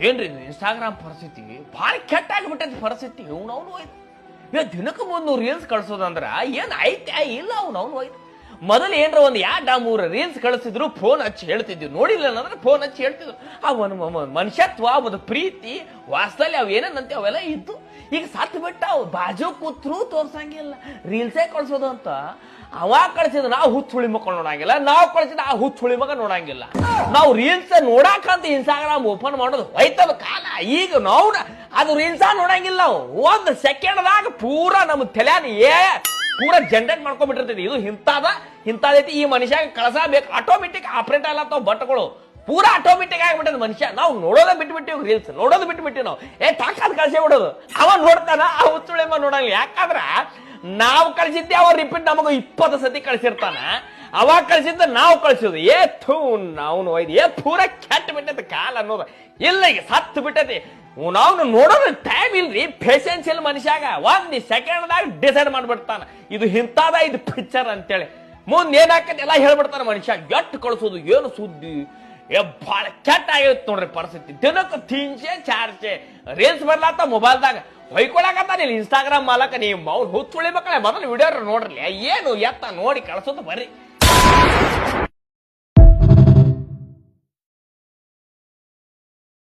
ಏನ್ರಿ ಇನ್ಸ್ಟಾಗ್ರಾಮ್ ಪರಿಸ್ಥಿತಿ ಭಾಳ ಕೆಟ್ಟಾಗ್ಬಿಟ್ಟೈತಿ ಪರಿಸ್ಥಿತಿ. ಅವ್ನು ಹೋಯ್ತು ದಿನಕ್ಕೆ 300 ರೀಲ್ಸ್ ಕಳ್ಸೋದಂದ್ರ ಏನ್ ಐತೆ ಇಲ್ಲ ಅವ್ನು ಹೋಯ್ತು. ಮೊದಲು ಏನ್ರ ಒಂದು 2-3 ರೀಲ್ಸ್ ಕಳಿಸಿದ್ರು ಫೋನ್ ಹಚ್ಚಿ ಹೇಳ್ತಿದ್ವಿ, ನೋಡಿಲ್ಲ ಅಂದ್ರೆ ಫೋನ್ ಹಚ್ಚಿ ಹೇಳ್ತಿದ್ರು. ಮನುಷ್ಯತ್ವ ಒಂದು ಪ್ರೀತಿ ವಾಸ್ತವಲ್ಲಿ ಅವೇನಂತೆ ಅವೆಲ್ಲ ಇದ್ದು. ಈಗ ಸತ್ ಬಿಟ್ಟ ಅವ್ ಬಾಜು ಕೂತ್ರು ತೋರ್ಸಂಗಿಲ್ಲ, ರೀಲ್ಸೇ ಕಳ್ಸೋದು ಅಂತ. ಅವ ಕಳ್ಸಿದ್ ನಾವು ಹುಚ್ಚುಳಿ ಮಕ್ಕಳು ನೋಡಂಗಿಲ್ಲ, ನಾವು ಕಳ್ಸಿದ ಆ ಹುಚ್ಚುಳಿ ಮಗ ನೋಡಂಗಿಲ್ಲ. ನಾವು ರೀಲ್ಸ್ ನೋಡಾಕಂತ ಇನ್ಸ್ಟಾಗ್ರಾಮ್ ಓಪನ್ ಮಾಡೋದು ಹೋಯ್ತದ ಕಾಲ. ಈಗ ನಾವು ಅದು ರೀಲ್ಸ ನೋಡಂಗಿಲ್ಲ. ನಾವು 1 ಸೆಕೆಂಡ್ದಾಗ ಪೂರಾ ನಮ್ಮ ತಲೆಯ ಪೂರಾ ಜನರೇಟ್ ಮಾಡ್ಕೊಂಡ್ಬಿಟ್ಟಿರ್ತೈತಿ. ಇದು ಇಂಥದೈತಿ, ಈ ಮನುಷ್ಯಾಗ ಕಳ್ಸಬೇಕು. ಆಟೋಮೆಟಿಕ್ ಆಪರೇಟ್ ಆಗ್ಲತ್ತಾವ ಬಟ್ಗಳು, ಪೂರಾ ಆಟೋಮೆಟಿಕ್ ಆಗಿಬಿಟ್ಟದ ಮನುಷ್ಯ. ನಾವು ನೋಡೋದ ಬಿಟ್ಬಿಟ್ಟಿವ್, ರೀಲ್ಸ್ ನೋಡೋದು ಬಿಟ್ಬಿಟ್ಟಿವಿ. ನಾವು ಟಾಕದ್ ಕಳ್ಸೇ ಬಿಡೋದು. ಅವ ನೋಡ್ತಾನ, ಆ ಹುಚ್ಚುಳಿ ಮಗ ನೋಡಂಗಿಲ್ಲ. ಯಾಕಂದ್ರ ನಾವು ಕಳ್ಸಿದ್ದೆ ಅವ ರಿಪೀಟ್ ನಮಗ 20 ಸತಿ ಕಳ್ಸಿರ್ತಾನ. ಅವಾಗ ಕಳ್ಸಿದ್ದ ನಾವು ಕಳ್ಸೋದು ನಾವು ಒಯ್ದು ಪೂರಾ ಕೆಟ್ಟ ಬಿಟ್ಟೈತಿ ಕಾಲ ಅನ್ನೋದು. ಇಲ್ಲ ಈಗ ಸತ್ತು ಬಿಟ್ಟೈತಿ. ನಾವು ನೋಡೋದು ಟೈಮ್ ಇಲ್ರಿ, ಪೇಷನ್ಸ್ ಇಲ್ಲ ಮನುಷ್ಯಾಗ. 1 ಸೆಕೆಂಡ್ದಾಗ ಡಿಸೈಡ್ ಮಾಡ್ಬಿಡ್ತಾನ ಇದು ಇಂಥದ ಇದು ಪಿಕ್ಚರ್ ಅಂತೇಳಿ. ಮುಂದೆ ಏನಾಕತಿ ಎಲ್ಲ ಹೇಳ್ಬಿಡ್ತಾನ ಮನುಷ್ಯ. ಎಟ್ಟು ಕಳ್ಸೋದು ಏನು ಸುದ್ದಿ ಭಾಳ ಕೆಟ್ಟ ಆಗಿರುತ್ತೆ ನೋಡ್ರಿ ಪರಿಸ್ಥಿತಿ. ದಿನಕ್ಕೆ 300-400 ರೀಲ್ಸ್ ಬರ್ಲಾತ ಮೊಬೈಲ್ದಾಗ ಹೊಯ್ಕೊಳಕತ್ತಾನ. ಇಲ್ಲಿ ಇನ್ಸ್ಟಾಗ್ರಾಮ್ ಮಾಲಕ ನೀವು ಹುಚ್ಚುಳಿ ಮಕ್ಕಳೇ ಮೊದಲು ವಿಡಿಯೋ ನೋಡ್ರಿ. ಏನು ಎತ್ತ ನೋಡಿ ಕಳ್ಸೋದು ಬರ್ರಿ.